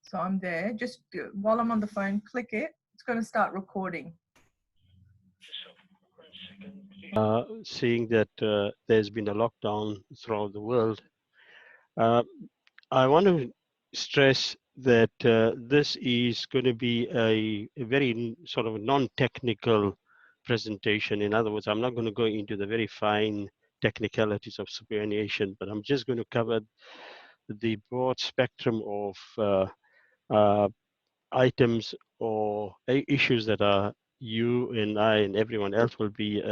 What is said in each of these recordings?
So I'm there. Just while I'm on the phone, click it. It's going to start recording. Seeing that there's been a lockdown throughout the world, uh, I want to stress that this is going to be a very sort of non-technical presentation. In other words, I'm not going to go into the very fine technicalities of superannuation, but I'm just going to cover the broad spectrum of uh, items or issues that are you and I and everyone else will be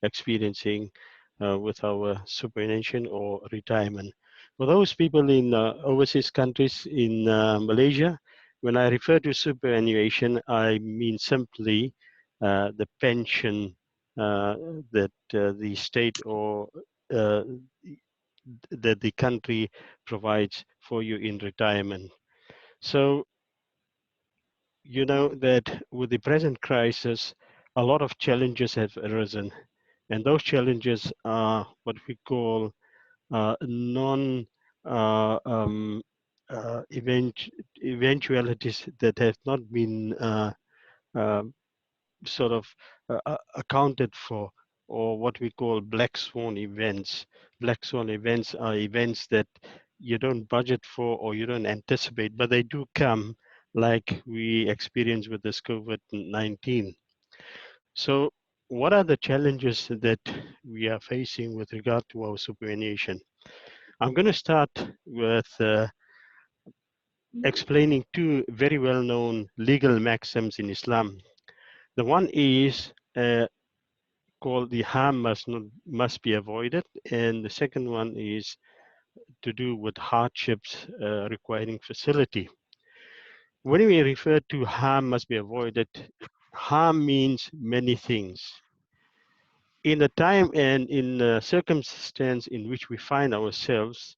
experiencing with our superannuation or retirement. For those people in overseas countries in Malaysia, when I refer to superannuation, I mean simply the pension that the state or uh, that the country provides for you in retirement. So you know that with the present crisis, a lot of challenges have arisen, and those challenges are what we call non eventualities that have not been uh, sort of accounted for, or what we call black swan events. Black swan events are events that you don't budget for or you don't anticipate, but they do come, like we experience with this COVID-19. So what are the challenges that we are facing with regard to our superannuation? I'm going to start with explaining two very well-known legal maxims in Islam. The one is called the harm must be avoided, and the second one is to do with hardships requiring facility. When we refer to harm must be avoided, harm means many things. In the time and in the circumstance in which we find ourselves,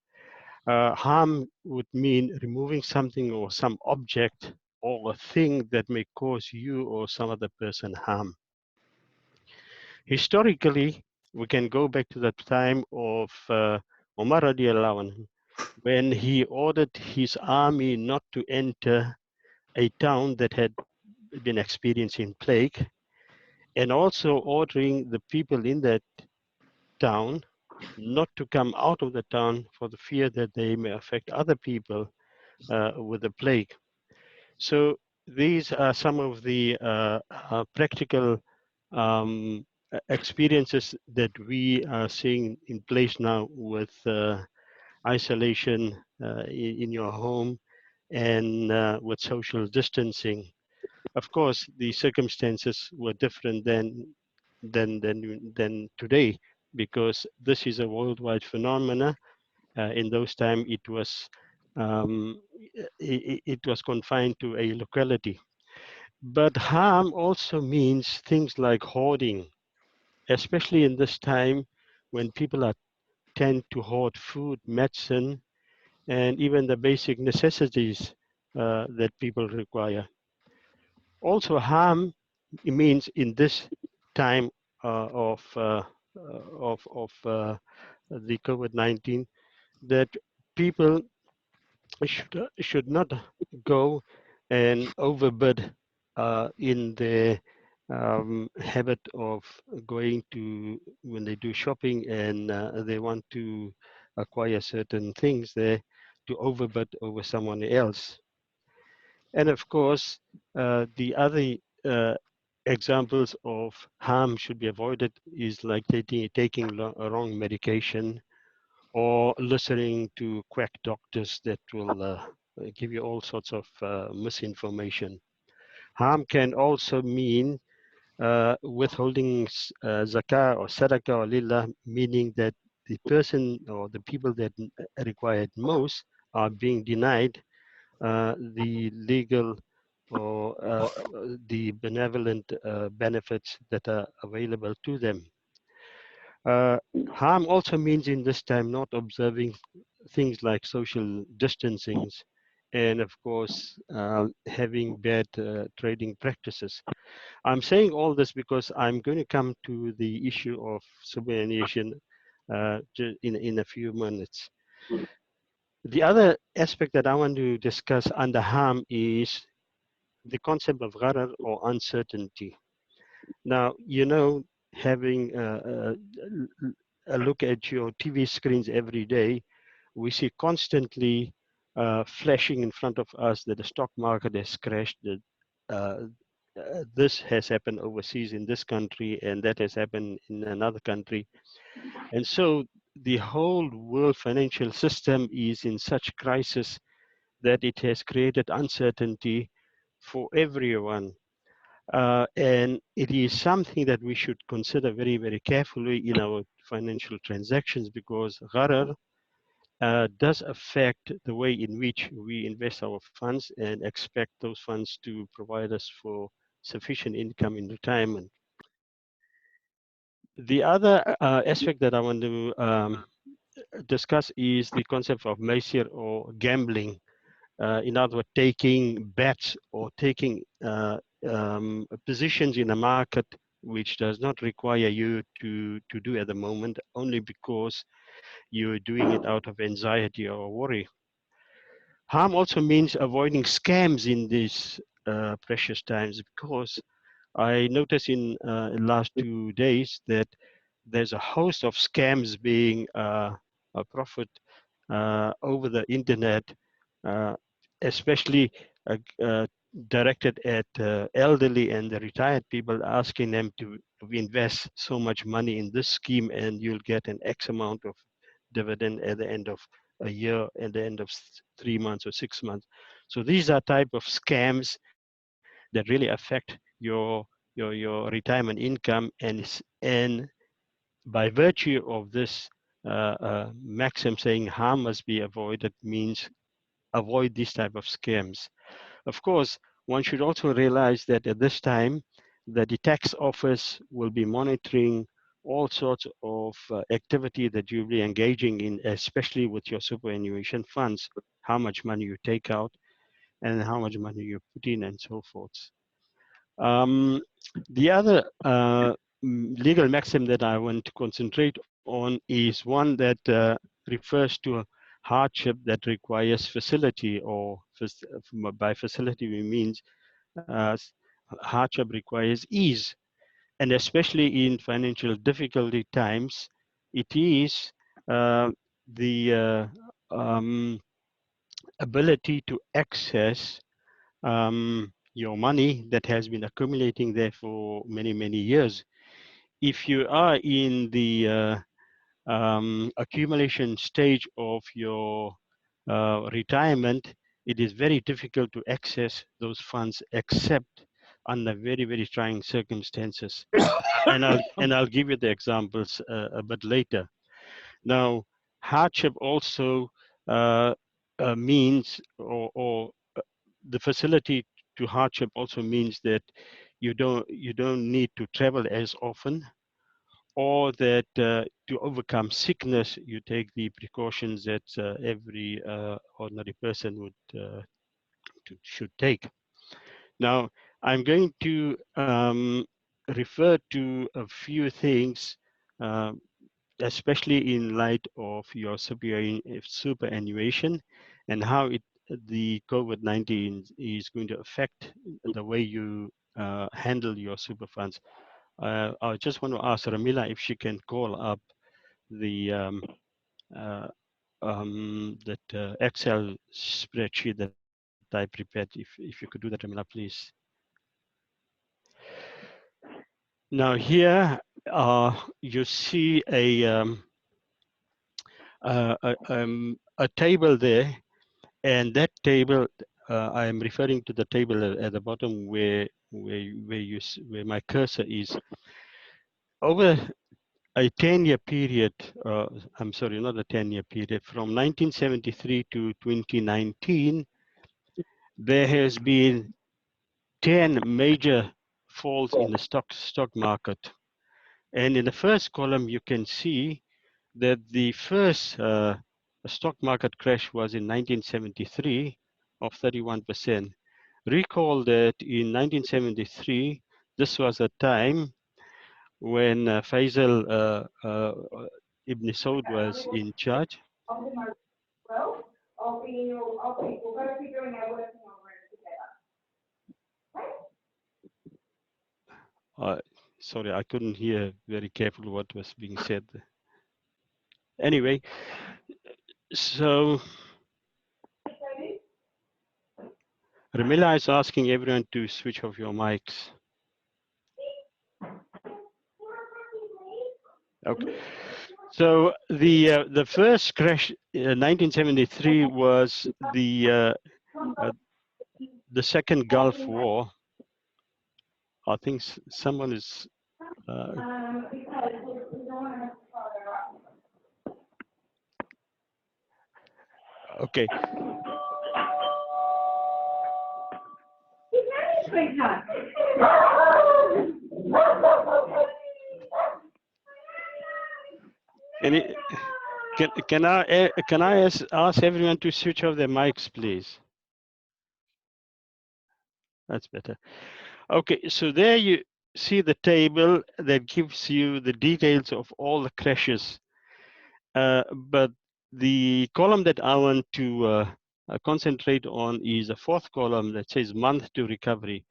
harm would mean removing something or some object or a thing that may cause you or some other person harm. Historically, we can go back to the time of Umar radiallahu anhu, when he ordered his army not to enter a town that had been experiencing plague, and also ordering the people in that town not to come out of the town for the fear that they may affect other people with the plague. So these are some of the practical experiences that we are seeing in place now with isolation in your home and with social distancing. Of course, the circumstances were different than today, because this is a worldwide phenomena. In those times, um, it was confined to a locality. But harm also means things like hoarding, especially in this time when people are tend to hoard food, medicine, and even the basic necessities that people require. Also, harm means in this time of the COVID-19 that people should not go and overbid in their habit of going to, when they do shopping and they want to acquire certain things there, to overbid over someone else. And of course, the other examples of harm should be avoided is like taking wrong medication, or listening to quack doctors that will give you all sorts of misinformation. Harm can also mean withholding zakah or sadaqah or lillah, meaning that the person or the people that require it most are being denied the legal or the benevolent benefits that are available to them. Uh, Harm also means in this time not observing things like social distancings, and of course having bad trading practices. I'm saying all this because I'm going to come to the issue of superannuation in a few minutes. The other aspect that I want to discuss under harm is the concept of gharar or uncertainty. Now, having a look at your TV screens every day, we see constantly flashing in front of us that the stock market has crashed, that uh, this has happened overseas in this country, and that has happened in another country. And so the whole world financial system is in such crisis that it has created uncertainty for everyone. And it is something that we should consider very, very carefully in our financial transactions, because gharar does affect the way in which we invest our funds and expect those funds to provide us for sufficient income in retirement. The other aspect that I want to discuss is the concept of maisir or gambling. In other words, taking bets or taking positions in a market which does not require you to do at the moment, only because you're doing it out of anxiety or worry. Harm also means avoiding scams in these precious times, because I noticed in last 2 days that there's a host of scams being profit over the internet, uh, especially uh, uh, directed at elderly and the retired people, asking them to invest so much money in this scheme and you'll get an X amount of dividend at the end of a year, at the end of 3 months or 6 months. So these are type of scams that really affect your retirement income, and by virtue of this maxim saying harm must be avoided means avoid these type of scams. Of course, one should also realize that at this time, the tax office will be monitoring all sorts of activity that you'll be engaging in, especially with your superannuation funds, how much money you take out and how much money you put in and so forth. Um, the other legal maxim that I want to concentrate on is one that refers to a hardship that requires facility, or by facility we means hardship requires ease. And especially in financial difficulty times, it is uh, the ability to access your money that has been accumulating there for many, many years. If you are in the accumulation stage of your retirement, it is very difficult to access those funds except under very, very trying circumstances. And I'll give you the examples a bit later. Now, hardship also means, or the facility to hardship also means that you don't need to travel as often, or that to overcome sickness you take the precautions that every ordinary person should take. Now, I'm going to refer to a few things, uh, especially in light of your superannuation and how the COVID-19 is going to affect the way you handle your super funds. I just want to ask Ramila if she can call up the uh, that Excel spreadsheet that I prepared. If you could do that, Ramila, please. Now here you see a table there, and that table I am referring to the table at the bottom where my cursor is. Over a 10-year period, I'm sorry, not a 10-year period, from 1973 to 2019, there has been 10 major falls in the stock market. And in the first column, you can see that the first stock market crash was in 1973 of 31%. Recall that in 1973, this was a time when Faisal Ibn Saud was in charge. Sorry, I couldn't hear very carefully what was being said. Anyway, so Ramila is asking everyone to switch off your mics. Okay. So the first crash, 1973, was the second Gulf War. I think someone is. Okay. Can I ask everyone to switch off their mics, please? That's better. Okay, so there you see the table that gives you the details of all the crashes. But the column that I want to concentrate on is a fourth column that says month to recovery.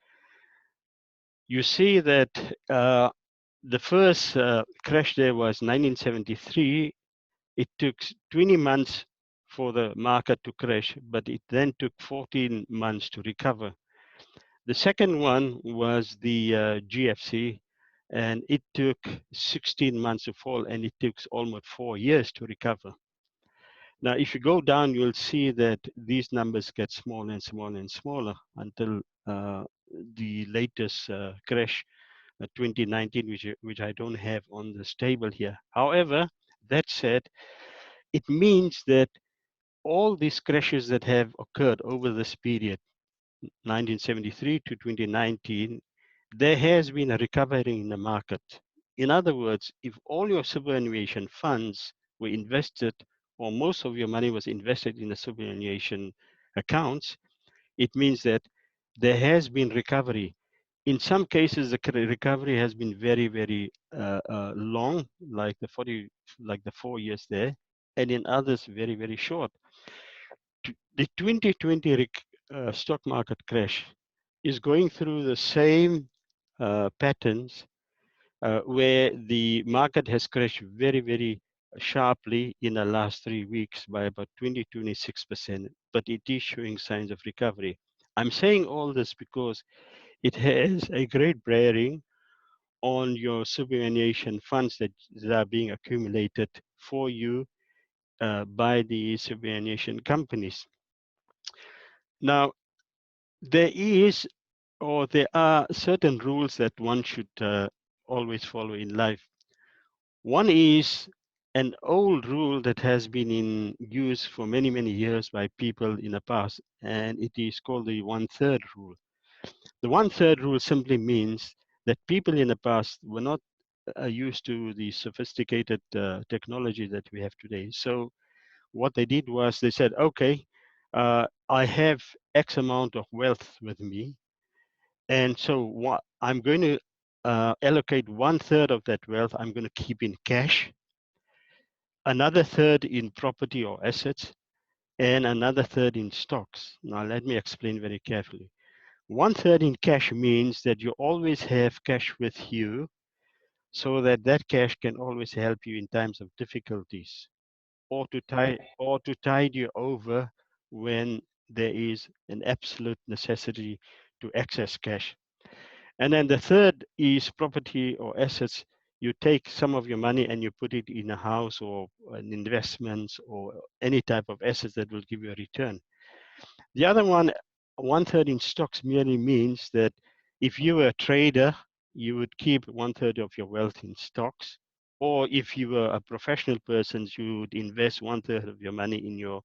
You see that the first crash there was 1973. It took 20 months for the market to crash, but it then took 14 months to recover. The second one was the GFC, and it took 16 months to fall, and it took almost 4 years to recover. Now, if you go down, you'll see that these numbers get smaller and smaller and smaller until the latest crash, 2019, which I don't have on this table here. However, that said, it means that all these crashes that have occurred over this period, 1973 to 2019, there has been a recovery in the market. In other words, if all your superannuation funds were invested, or most of your money was invested in the superannuation accounts, it means that there has been recovery. In some cases, the recovery has been very, very long, like the 4 years there, and in others, very, very short. The 2020 stock market crash is going through the same patterns where the market has crashed very, very sharply in the last 3 weeks by about 20-26%, but it is showing signs of recovery. I'm saying all this because it has a great bearing on your superannuation funds that are being accumulated for you by the superannuation companies. Now, there are certain rules that one should always follow in life. One is an old rule that has been in use for many, many years by people in the past, and it is called the 1/3 rule. The 1/3 rule simply means that people in the past were not used to the sophisticated technology that we have today. So what they did was they said, okay, I have X amount of wealth with me, and so what I'm going to allocate 1/3 of that wealth, I'm going to keep in cash, another third in property or assets, and another third in stocks. Now, let me explain very carefully. 1/3 in cash means that you always have cash with you so that that cash can always help you in times of difficulties or to tide you over when there is an absolute necessity to access cash. And then the third is property or assets. You take some of your money and you put it in a house or an investments or any type of assets that will give you a return. The other one, 1/3 in stocks, merely means that if you were a trader, you would keep 1/3 of your wealth in stocks. Or if you were a professional person, you would invest 1/3 of your money in your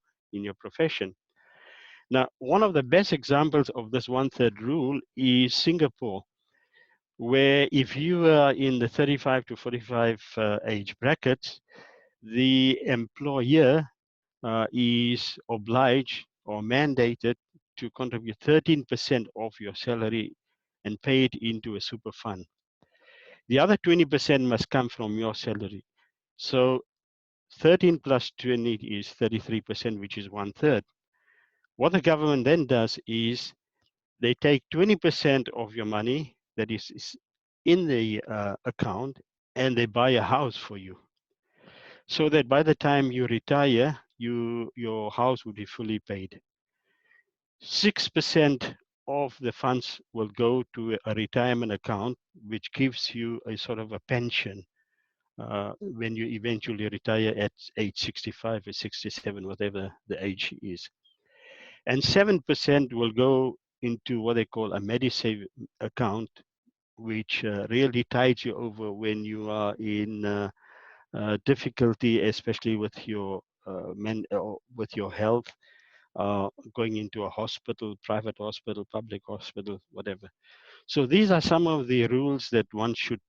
profession. Now, one of the best examples of this 1/3 rule is Singapore, where if you are in the 35 to 45 age brackets, the employer is obliged or mandated to contribute 13% of your salary and pay it into a super fund. The other 20% must come from your salary. So 13 plus 20 is 33%, which is 1/3. What the government then does is they take 20% of your money that is in the account, and they buy a house for you, so that by the time you retire, your house will be fully paid. 6% of the funds will go to a retirement account, which gives you a sort of a pension when you eventually retire at age 65 or 67, whatever the age is. And 7% will go into what they call a MediSave account, which really tides you over when you are in difficulty, especially with your with your health, going into a hospital, private hospital, public hospital, whatever. So these are some of the rules that one should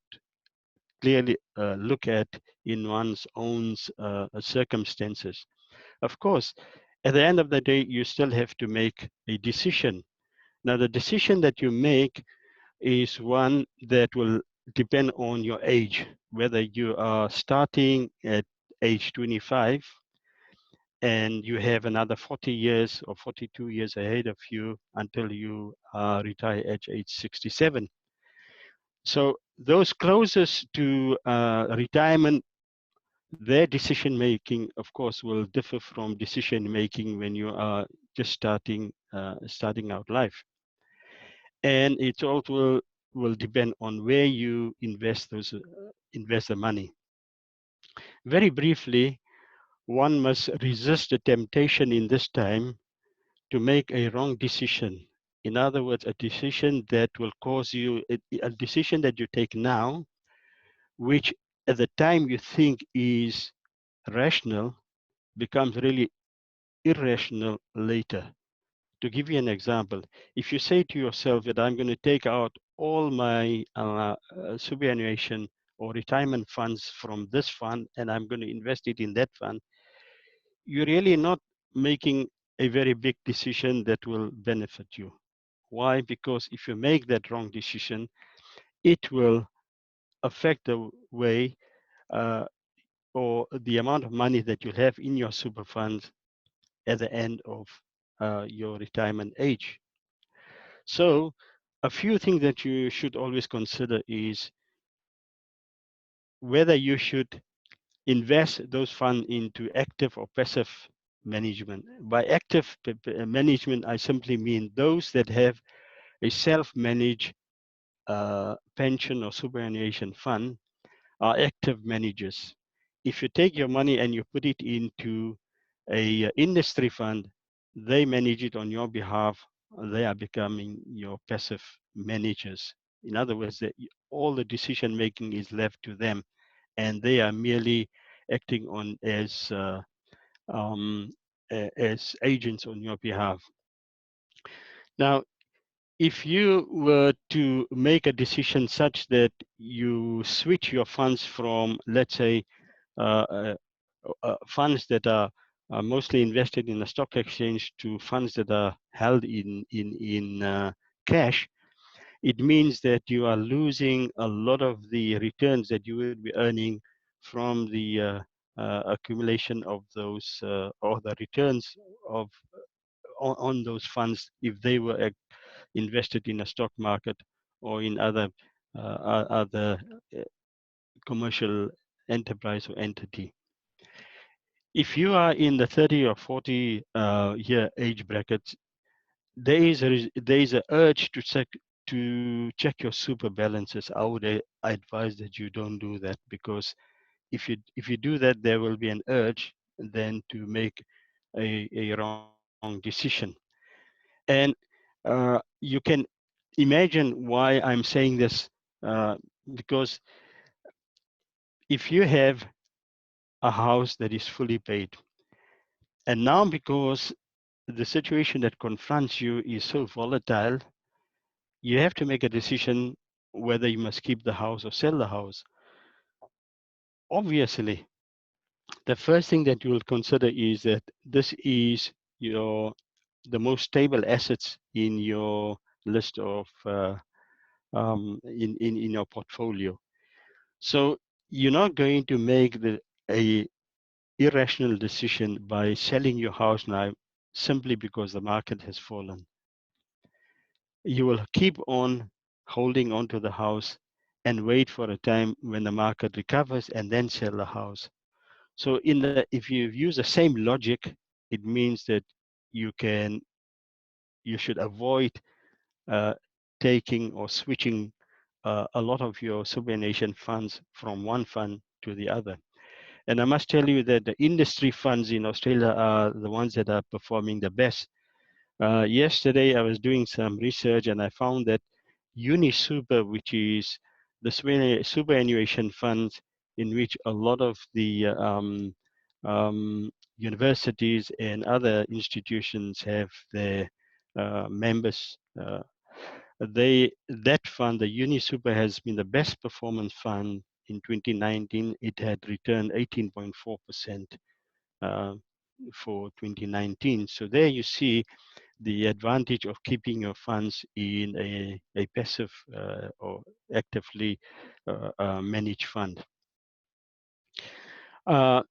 clearly look at in one's own circumstances. Of course, at the end of the day, you still have to make a decision. Now, the decision that you make is one that will depend on your age, whether you are starting at age 25 and you have another 40 years or 42 years ahead of you until you retire at age 67. So those closest to retirement, their decision making, of course, will differ from decision making when you are just starting out life. And it also will depend on where you invest the money. Very briefly, one must resist the temptation in this time to make a wrong decision. In other words, a decision that will cause you a decision that you take now, which at the time you think is rational, becomes really irrational later. To give you an example, if you say to yourself that I'm going to take out all my superannuation or retirement funds from this fund and I'm going to invest it in that fund, you're really not making a very big decision that will benefit you. Why? Because if you make that wrong decision, it will affect the way uh, or the amount of money that you have in your super funds at the end of your retirement age. So, a few things that you should always consider is whether you should invest those funds into active or passive management. By active management, I simply mean those that have a self-managed pension or superannuation fund are active managers. If you take your money and you put it into a industry fund, they manage it on your behalf. They are becoming your passive managers. In other words, that all the decision making is left to them, and they are merely acting on um, as agents on your behalf. Now, if you were to make a decision such that you switch your funds from, let's say, uh, uh, funds that are mostly invested in the stock exchange to funds that are held in cash, it means that you are losing a lot of the returns that you would be earning from the accumulation of those or the returns of on those funds if they were invested in a stock market or in other uh, commercial enterprise or entity. If you are in the 30 or 40 year age brackets, there is a urge to check your super balances. I would advise that you don't do that, because if you do that, there will be an urge then to make a wrong decision. And you can imagine why I'm saying this, uh, because if you have a house that is fully paid, and now because the situation that confronts you is so volatile, you have to make a decision whether you must keep the house or sell the house. Obviously, the first thing that you will consider is that this is your the most stable assets in your list of in your portfolio. So you're not going to make a irrational decision by selling your house now simply because the market has fallen. You will keep on holding on to the house and wait for a time when the market recovers and then sell the house. So if you use the same logic, it means that you can you should avoid uh, taking or switching a lot of your superannuation funds from one fund to the other. And I must tell you that the industry funds in Australia are the ones that are performing the best. Yesterday, I was doing some research and I found that UniSuper, which is the superannuation funds in which a lot of the universities and other institutions have their members. That fund, the UniSuper, has been the best performance fund in 2019. It had returned 18.4% uh, for 2019. So there you see the advantage of keeping your funds in a passive or actively managed fund. Uh,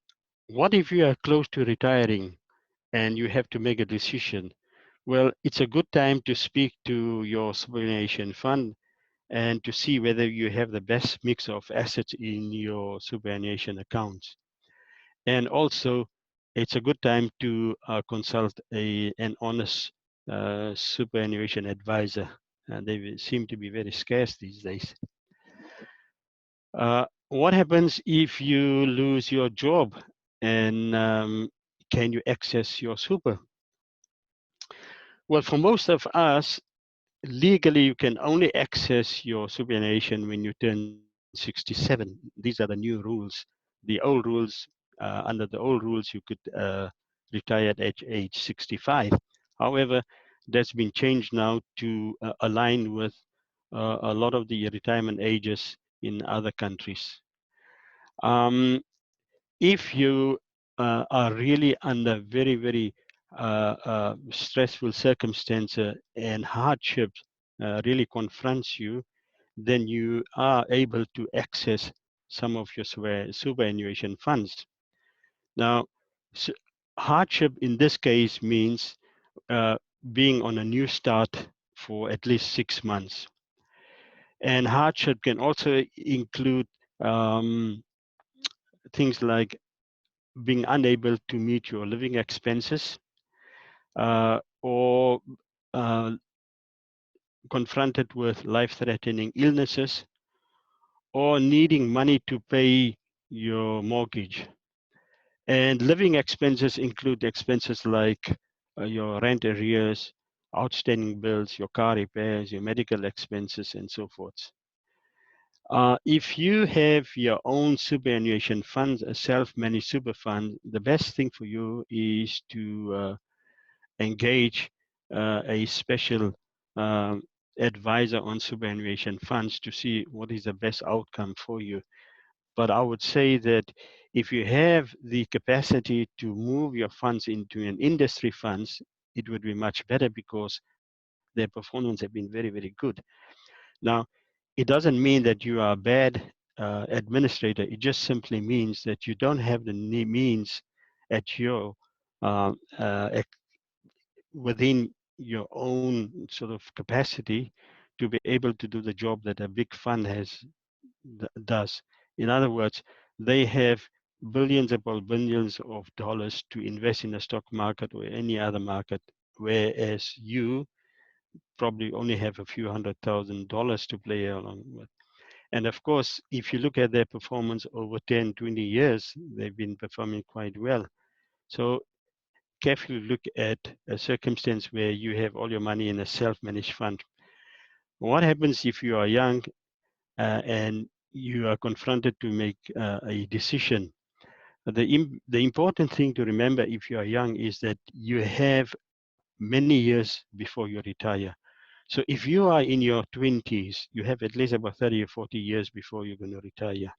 what if you are close to retiring and you have to make a decision? Well, it's a good time to speak to your superannuation fund and to see whether you have the best mix of assets in your superannuation accounts. And also, it's a good time to consult an honest superannuation advisor. And they seem to be very scarce these days. What happens if you lose your job and can you access your super? Well, for most of us, legally you can only access your superannuation when you turn 67. These are the new rules. The old rules, under the old rules, you could retire at age 65. However, that's been changed now to align with a lot of the retirement ages in other countries. Um, if you are really under very, very stressful circumstances and hardships really confronts you, then you are able to access some of your superannuation funds. Now, hardship in this case means uh, being on a new start for at least 6 months. And hardship can also include um, things like being unable to meet your living expenses or uh, confronted with life-threatening illnesses or needing money to pay your mortgage. And living expenses include expenses like your rent arrears, outstanding bills, your car repairs, your medical expenses, and so forth. If you have your own superannuation funds, a self-managed super fund, the best thing for you is to engage a special um, advisor on superannuation funds to see what is the best outcome for you. But I would say that if you have the capacity to move your funds into an industry funds, it would be much better because their performance have been very, very good. Now, it doesn't mean that you are a bad administrator. It just simply means that you don't have the means at your uh, uh, within your own sort of capacity to be able to do the job that a big fund does. In other words, they have billions upon billions of dollars to invest in the stock market or any other market, whereas you probably only have a few $100,000 to play along with. And of course, if you look at their performance over 10, 20 years, they've been performing quite well. So carefully look at a circumstance where you have all your money in a self-managed fund. What happens if you are young and you are confronted to make a decision? The important thing to remember if you are young is that you have many years before you retire. So if you are in your 20s, you have at least about 30 or 40 years before you're going to retire.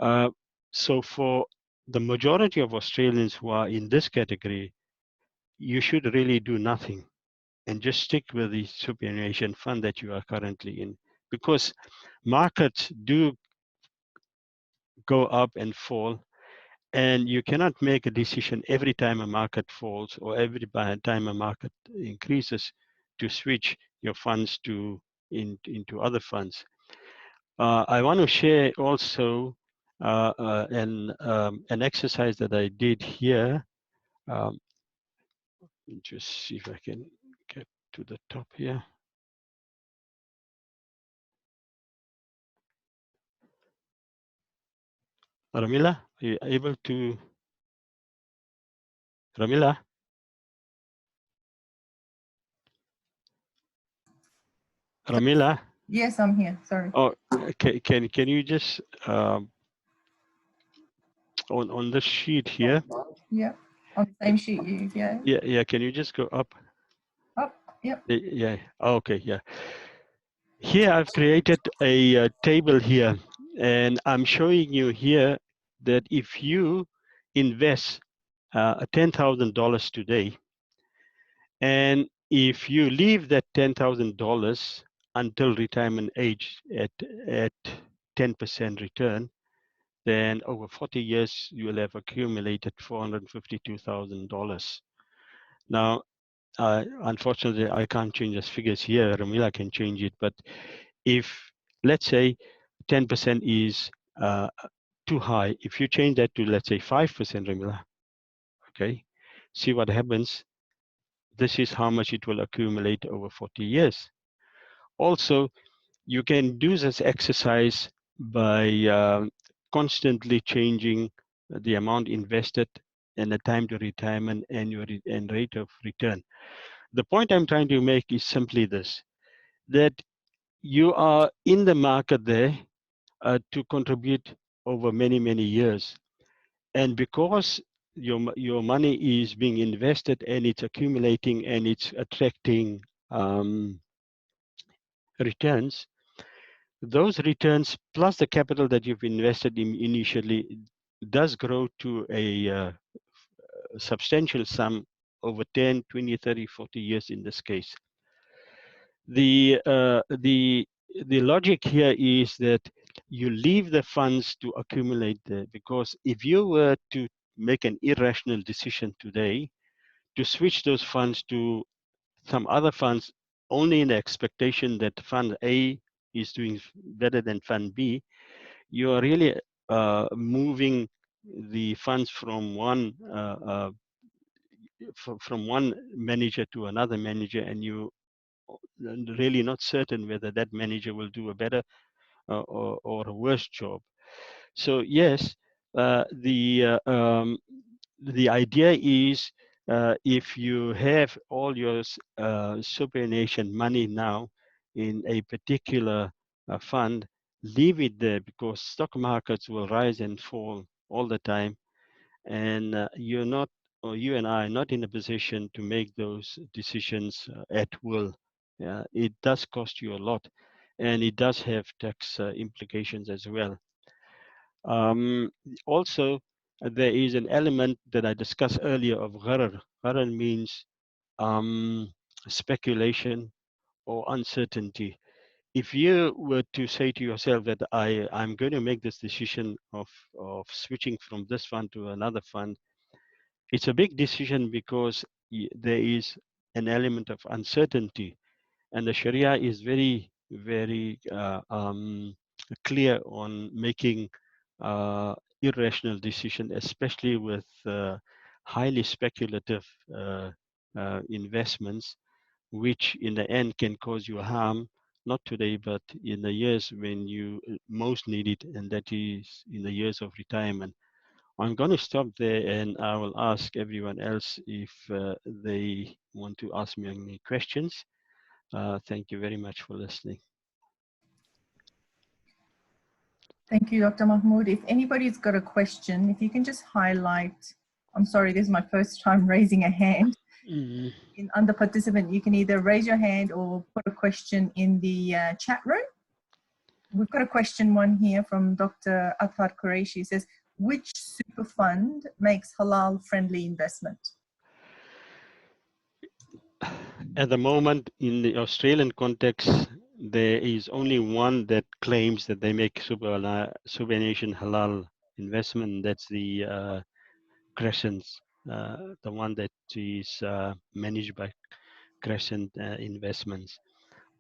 Uh, so for the majority of Australians who are in this category, you should really do nothing and just stick with the superannuation fund that you are currently in, because markets do go up and fall. And you cannot make a decision every time a market falls or every time a market increases to switch your funds into other funds. I want to share also an exercise that I did here. Um, just see if I can get to the top here. Ramila, are you able to? Ramila? Ramila? Yes, I'm here. Sorry. Oh, can you just on the sheet here? Yeah. On the same sheet you gave. Yeah. Can you just go up? Up. Yep. Yeah. Okay. Yeah. Here I've created a table here, and I'm showing you here that if you invest $10,000 today, and if you leave that $10,000 until retirement age at 10% return, then over 40 years you will have accumulated $452,000. Now, unfortunately, I can't change those figures here. Ramila can change it, but if let's say 10% is too high, if you change that to let's say 5%, Ramila, okay, see what happens. This is how much it will accumulate over 40 years. Also, you can do this exercise by constantly changing the amount invested and the time to retirement and your and rate of return. The point I'm trying to make is simply this, that you are in the market there to contribute over many, many years. And because your money is being invested and it's accumulating and it's attracting returns, those returns plus the capital that you've invested in initially does grow to a substantial sum over 10, 20, 30, 40 years in this case. The logic here is that you leave the funds to accumulate there, because if you were to make an irrational decision today to switch those funds to some other funds only in the expectation that fund A is doing better than fund B, you are really moving the funds from one manager to another manager, and you really not certain whether that manager will do a better or a worse job. So yes, the idea is if you have all your superannuation money now in a particular fund, leave it there, because stock markets will rise and fall all the time, and you're not, or you and I are not in a position to make those decisions at will. It does cost you a lot, and it does have tax implications as well. Also, there is an element that I discussed earlier of gharar. Gharar means speculation or uncertainty. If you were to say to yourself that I'm going to make this decision of switching from this fund to another fund, it's a big decision because there is an element of uncertainty, and the Sharia is very, very clear on making irrational decision, especially with highly speculative investments, which in the end can cause you harm, not today, but in the years when you most need it, and that is in the years of retirement. I'm going to stop there, and I will ask everyone else if they want to ask me any questions. Thank you very much for listening. Thank you, Dr. Mahmood. If anybody's got a question, if you can just highlight, I'm sorry, this is my first time raising a hand. Under participant, you can either raise your hand or put a question in the chat room. We've got a question one here from Dr. Athar Qureshi. Says, which super fund makes halal friendly investment? At the moment, in the Australian context, there is only one that claims that they make superannuation halal investment. That's the Crescent's, the one that is managed by Crescent Investments.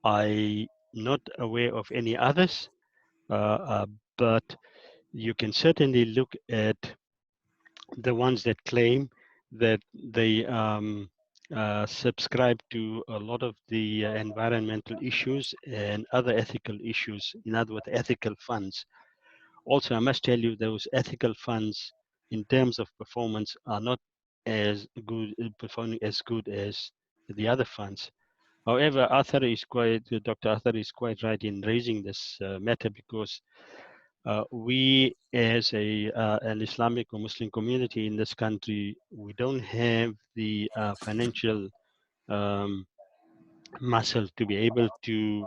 I'm not aware of any others, but you can certainly look at the ones that claim that they subscribe to a lot of the environmental issues and other ethical issues, in other words, ethical funds. Also, I must tell you, those ethical funds, in terms of performance, are not as good, performing as good as the other funds. However, Dr. Arthur is quite right in raising this matter, because we, as an Islamic or Muslim community in this country, we don't have the financial um, muscle to be able to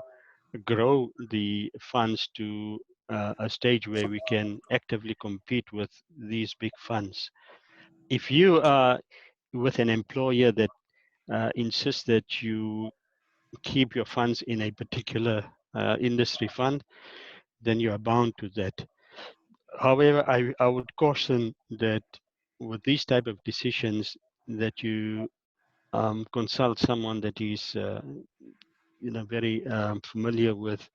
grow the funds to a stage where we can actively compete with these big funds. If you are with an employer that insists that you keep your funds in a particular industry fund, then you are bound to that. However, I would caution that with these type of decisions, that you consult someone that is very familiar with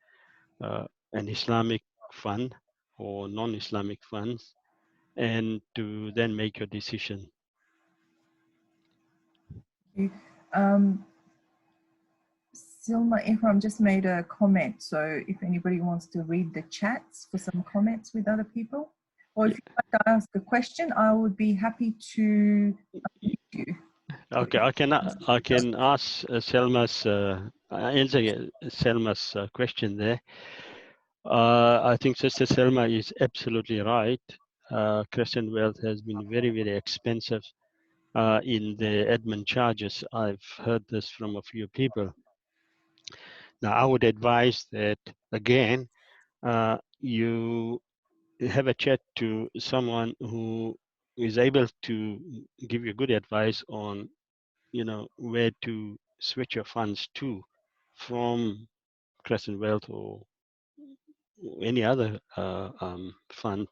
an Islamic fund or non-Islamic funds, and to then make your decision. Silma Ihram just made a comment, so if anybody wants to read the chats for some comments with other people, or if you'd like to ask a question, I would be happy to unmute you. Okay, I can ask Selma's answer Selma's question there. I think Sister Selma is absolutely right. Crescent Wealth has been very, very expensive in the admin charges. I've heard this from a few people. Now, I would advise that, again, you have a chat to someone who is able to give you good advice on, where to switch your funds to from Crescent Wealth or any other fund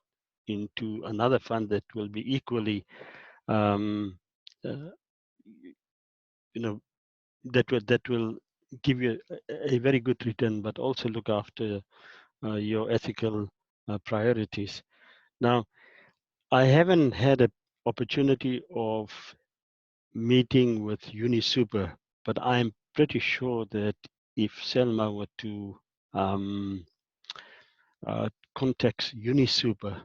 into another fund that will be equally, um, uh, that will give you a very good return, but also look after your ethical priorities. Now, I haven't had an opportunity of meeting with UniSuper, but I'm pretty sure that if Selma were to contact UniSuper,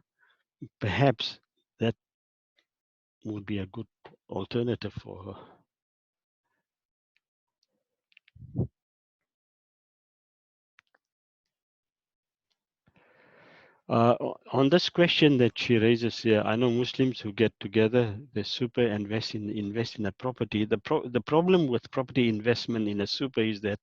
perhaps that would be a good alternative for her. On this question that she raises here, I know Muslims who get together, they super invest in a property. The problem with property investment in a super is that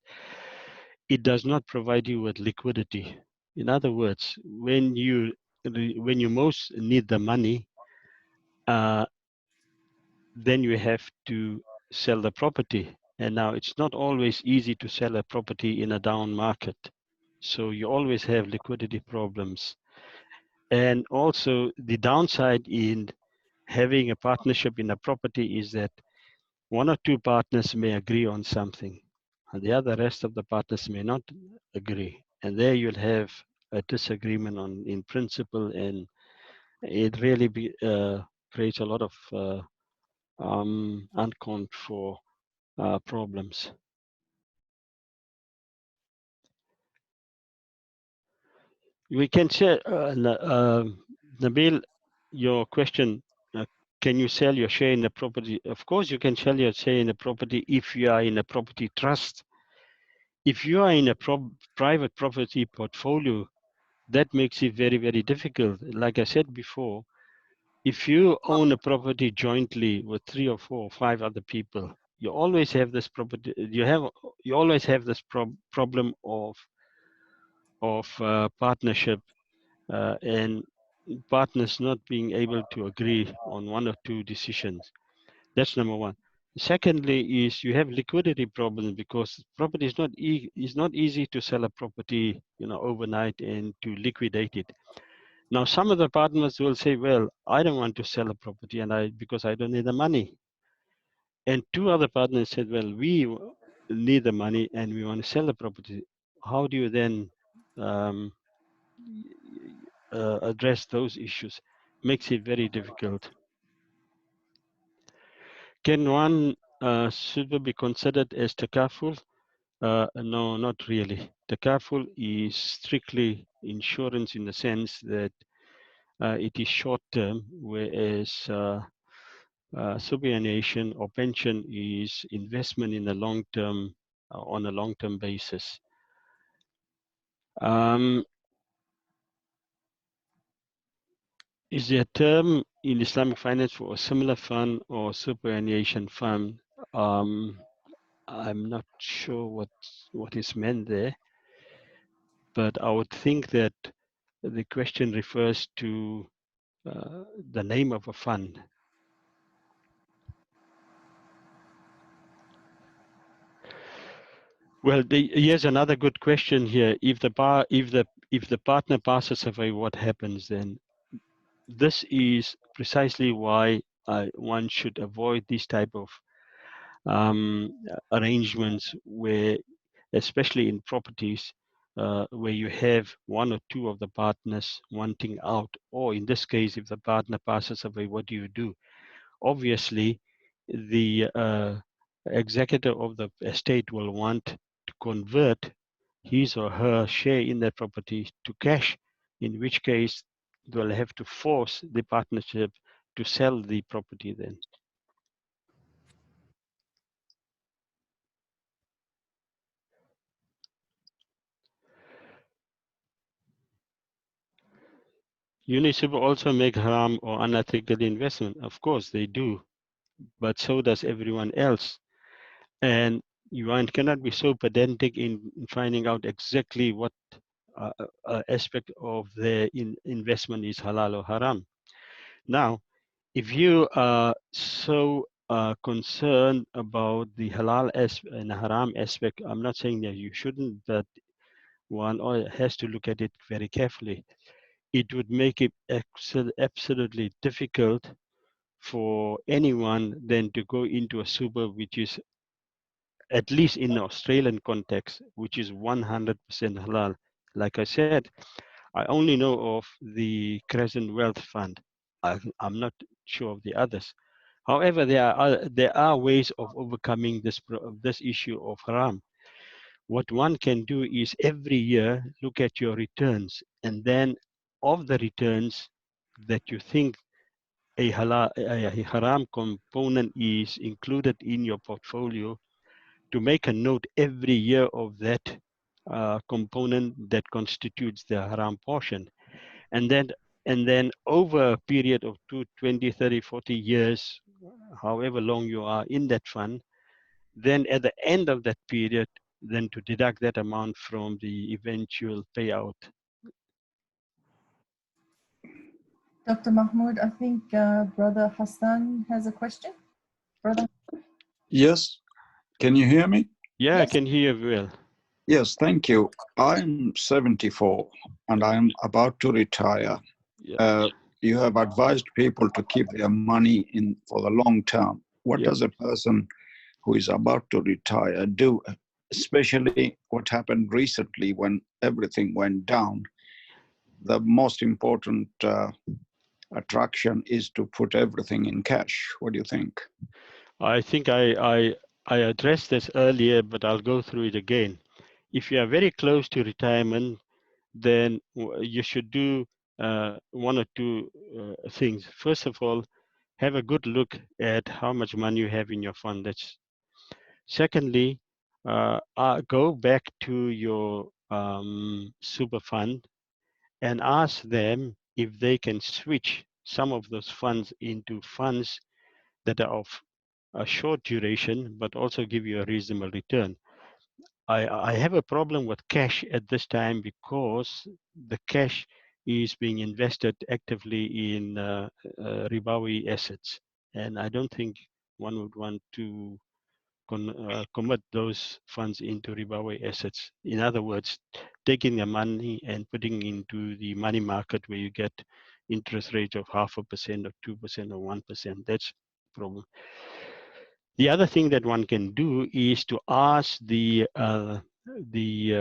it does not provide you with liquidity. In other words, when you most need the money, then you have to sell the property. And now it's not always easy to sell a property in a down market. So you always have liquidity problems. And also the downside in having a partnership in a property is that one or two partners may agree on something and the rest of the partners may not agree. And there you'll have a disagreement in principle, and it really creates a lot of uncouth for problems. We can share, Nabil, your question. Can you sell your share in a property? Of course, you can sell your share in a property if you are in a property trust. If you are in a private property portfolio, that makes it very, very difficult. Like I said before, if you own a property jointly with 3 or 4 or 5 other people, you always have this property. You always have this problem of partnership and partners not being able to agree on one or two decisions. That's number one. Secondly, is you have liquidity problems because property is not easy to sell a property, overnight and to liquidate it. Now, some of the partners will say, well, I don't want to sell a property because I don't need the money. And two other partners said, well, we need the money and we want to sell the property. How do you then um, address those issues? Makes it very difficult. Can one super be considered as takaful? No, not really. Takaful is strictly insurance in the sense that it is short term, whereas superannuation or pension is investment in the long term, on a long term basis. Is there a term in Islamic finance for a similar fund or superannuation fund? I'm not sure what is meant there, but I would think that the question refers to the name of a fund. Well, here's another good question here. If the partner passes away, what happens then? This is precisely why one should avoid this type of arrangements, where, especially in properties, where you have one or two of the partners wanting out, or in this case, if the partner passes away, what do you do? Obviously, the executor of the estate will want to convert his or her share in that property to cash, in which case they'll have to force the partnership to sell the property then. UniSA also make haram or unethical investment. Of course they do, but so does everyone else. And you cannot be so pedantic in finding out exactly what aspect of their investment is halal or haram. Now, if you are so concerned about the halal and haram aspect, I'm not saying that you shouldn't, but one has to look at it very carefully. It would make it absolutely difficult for anyone then to go into a super which is, at least in the Australian context, which is 100% halal. Like I said, I only know of the Crescent Wealth Fund. I'm not sure of the others. However, there are ways of overcoming this issue of haram. What one can do is every year look at your returns, and then of the returns that you think a haram component is included in your portfolio, to make a note every year of that component that constitutes the haram portion. And then over a period of 20, 30, 40 years, however long you are in that fund, then at the end of that period, then to deduct that amount from the eventual payout. Dr. Mahmoud, I think Brother Hassan has a question. Brother? Yes. Can you hear me? Yeah, Yes. I can hear you well. Yes, thank you. I'm 74 and I'm about to retire. Yeah. You have advised people to keep their money in for the long term. What does a person who is about to retire do, especially what happened recently when everything went down? The most important attraction is to put everything in cash. What do you think? I think I addressed this earlier, but I'll go through it again. If you are very close to retirement, then you should do one or two things. First of all, have a good look at how much money you have in your fund. Secondly, go back to your super fund and ask them if they can switch some of those funds into funds that are of a short duration, but also give you a reasonable return. I have a problem with cash at this time because the cash is being invested actively in ribawi assets, and I don't think one would want to convert those funds into ribawi assets. In other words, taking the money and putting into the money market where you get interest rates of 0.5% or 2% or 1%. That's the problem. The other thing that one can do is to ask the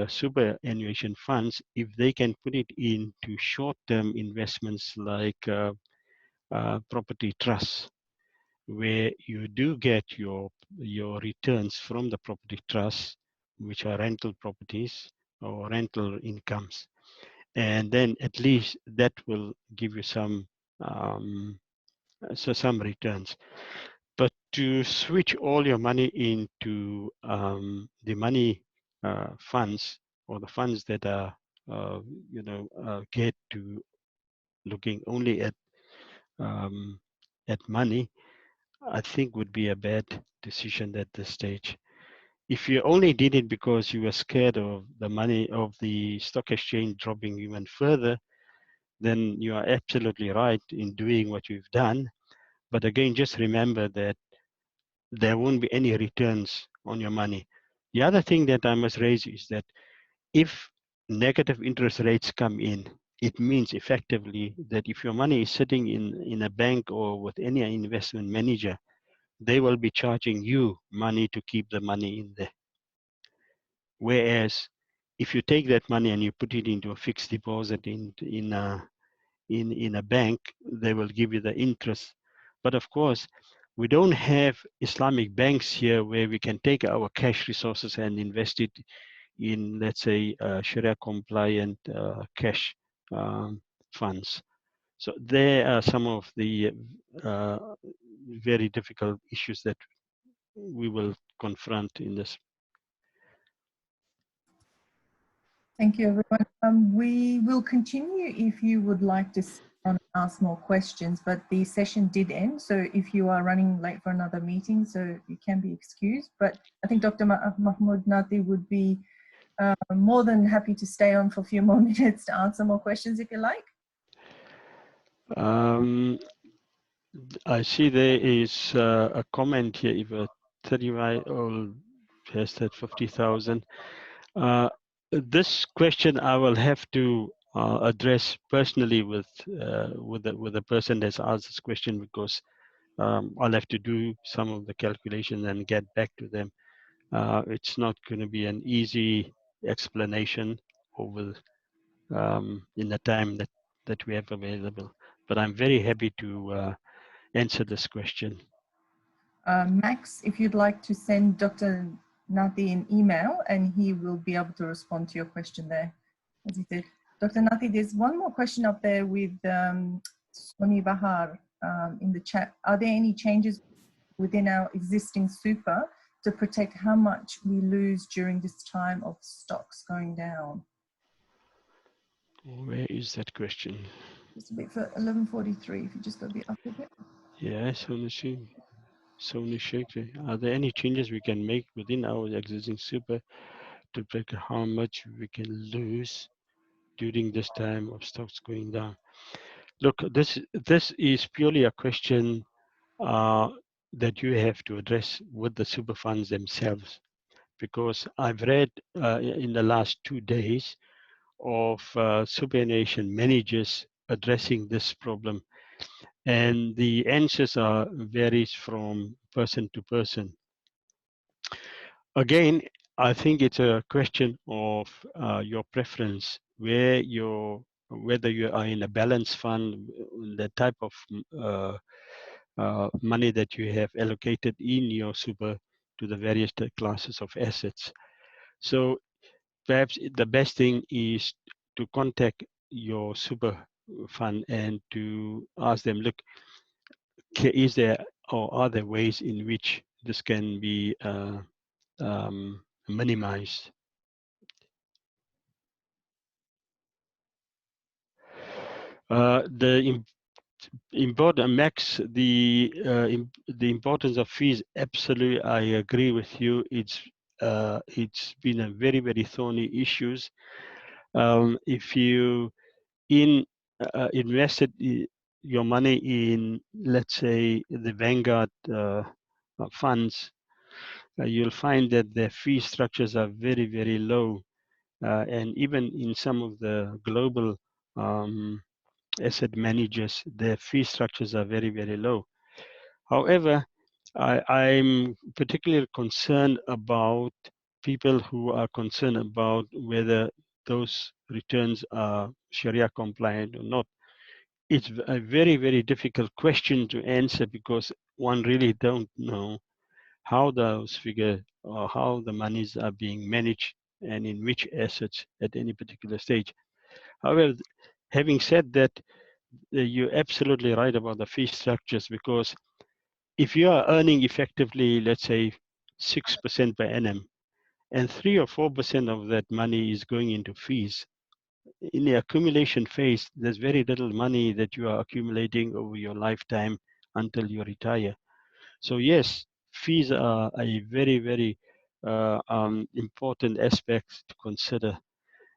superannuation funds if they can put it into short-term investments like property trusts, where you do get your returns from the property trusts, which are rental properties or rental incomes, and then at least that will give you some some returns. But to switch all your money into the money funds, or the funds that are get to looking only at money, I think would be a bad decision at this stage. If you only did it because you were scared of the money of the stock exchange dropping even further, then you are absolutely right in doing what you've done. But again, just remember that there won't be any returns on your money. The other thing that I must raise is that if negative interest rates come in, it means effectively that if your money is sitting in a bank or with any investment manager, they will be charging you money to keep the money in there. Whereas if you take that money and you put it into a fixed deposit in a bank, they will give you the interest. But of course, we don't have Islamic banks here where we can take our cash resources and invest it in, let's say, Sharia compliant cash funds. So there are some of the very difficult issues that we will confront in this. Thank you, everyone. We will continue if you would like to ask more questions, but the session did end. So if you are running late for another meeting, so you can be excused. But I think Dr. Mahmoud Nathie would be more than happy to stay on for a few more minutes to answer more questions if you like. I see there is a comment here. If a 30-year-old has that 50,000, this question I will have to address personally with the person that's asked this question, because I'll have to do some of the calculation and get back to them. It's not going to be an easy explanation over in the time that we have available. But I'm very happy to answer this question. Max, if you'd like to send Dr. Nathie an email, and he will be able to respond to your question there, as he did. Dr. Nathie, there's one more question up there with Soni Bahar in the chat. Are there any changes within our existing super to protect how much we lose during this time of stocks going down? Where is that question? Just a bit for 11:43, if you just go a bit up a bit. Yeah, Soni Sheikh, are there any changes we can make within our existing super to protect how much we can lose during this time of stocks going down? Look, this is purely a question that you have to address with the super funds themselves, because I've read in the last 2 days of superannuation managers addressing this problem, and the answers are varies from person to person. Again, I think it's a question of your preference, whether you are in a balanced fund, the type of money that you have allocated in your super to the various classes of assets. So perhaps the best thing is to contact your super fund and to ask them, look, is there or are there ways in which this can be minimized? The important, Max, the importance of fees, absolutely, I agree with you. It's been a very, very thorny issues. If you invested your money in, let's say, the Vanguard funds, you'll find that their fee structures are very, very low. And even in some of the global asset managers, their fee structures are very, very low. However, I'm particularly concerned about people who are concerned about whether those returns are Sharia compliant or not. It's a very, very difficult question to answer because one really don't know how those figures or how the monies are being managed and in which assets at any particular stage. However, having said that, you're absolutely right about the fee structures, because if you are earning effectively, let's say 6% per annum, and 3 or 4% of that money is going into fees, in the accumulation phase, there's very little money that you are accumulating over your lifetime until you retire. So yes, fees are a very, very important aspect to consider.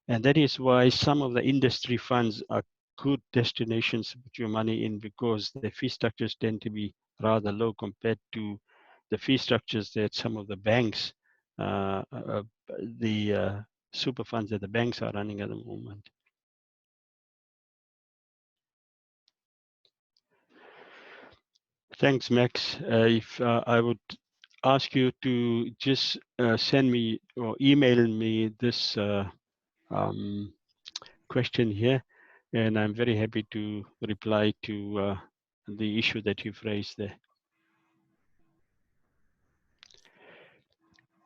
And that is why some of the industry funds are good destinations to put your money in, because the fee structures tend to be rather low compared to the fee structures that some of the banks, the super funds that the banks are running at the moment. Thanks, Max. If I would ask you to just send me or email me this question here, and I'm very happy to reply to the issue that you've raised there.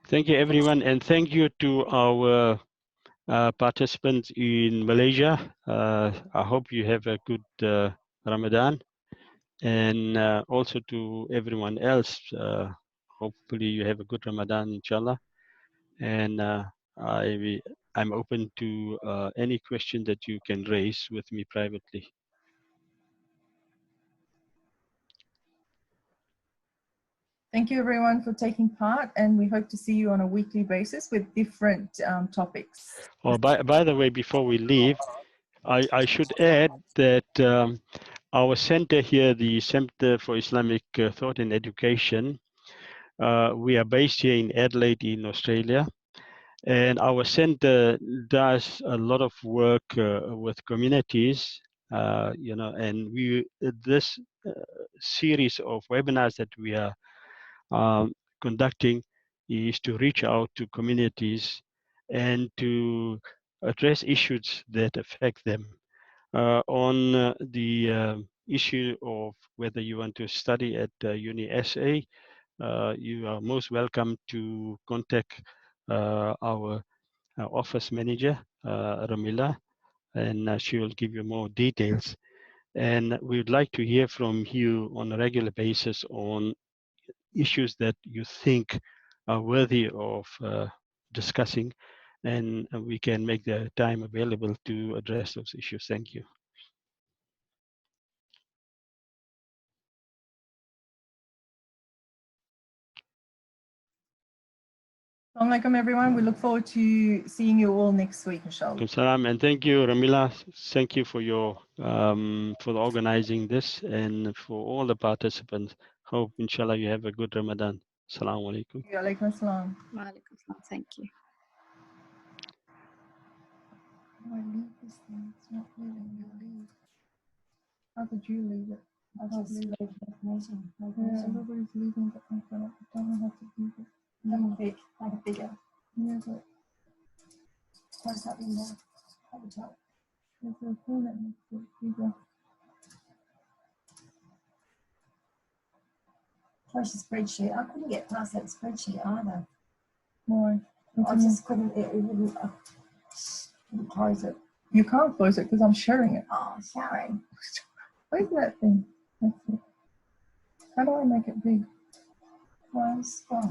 Thank you, everyone, and thank you to our participants in Malaysia. I hope you have a good Ramadan, and also to everyone else. Hopefully, you have a good Ramadan, inshallah. And I'm open to any question that you can raise with me privately. Thank you everyone for taking part, and we hope to see you on a weekly basis with different topics. Oh, by the way, before we leave, I should add that our center here, the Center for Islamic Thought and Education, we are based here in Adelaide in Australia. And our center does a lot of work with communities, you know, and this series of webinars that we are conducting is to reach out to communities and to address issues that affect them. On the issue of whether you want to study at UniSA, you are most welcome to contact our office manager, Ramila, and she will give you more details. And we would like to hear from you on a regular basis on issues that you think are worthy of discussing, and we can make the time available to address those issues. Thank you. Assalamu alaikum everyone. We look forward to seeing you all next week, inshallah. Salam, and thank you, Ramila. Thank you for your for organizing this, and for all the participants. Hope inshallah you have a good Ramadan. Assalamu alaikum. Wa alaikum assalam. Wa alaikum assalam. Thank you. I leave this thing. It's not leaving me. How did you leave it? I can't leave it. Yeah, everybody's leaving, but I don't know how to leave it. Like a figure. Yeah, but close that window at the top. There's a thing that makes it bigger. Close the spreadsheet. I couldn't get past that spreadsheet either. Why? I just couldn't, it wouldn't, couldn't close it. You can't close it because I'm sharing it. Oh, sharing. Where's that thing? That's it. How do I make it big? Close. Oh,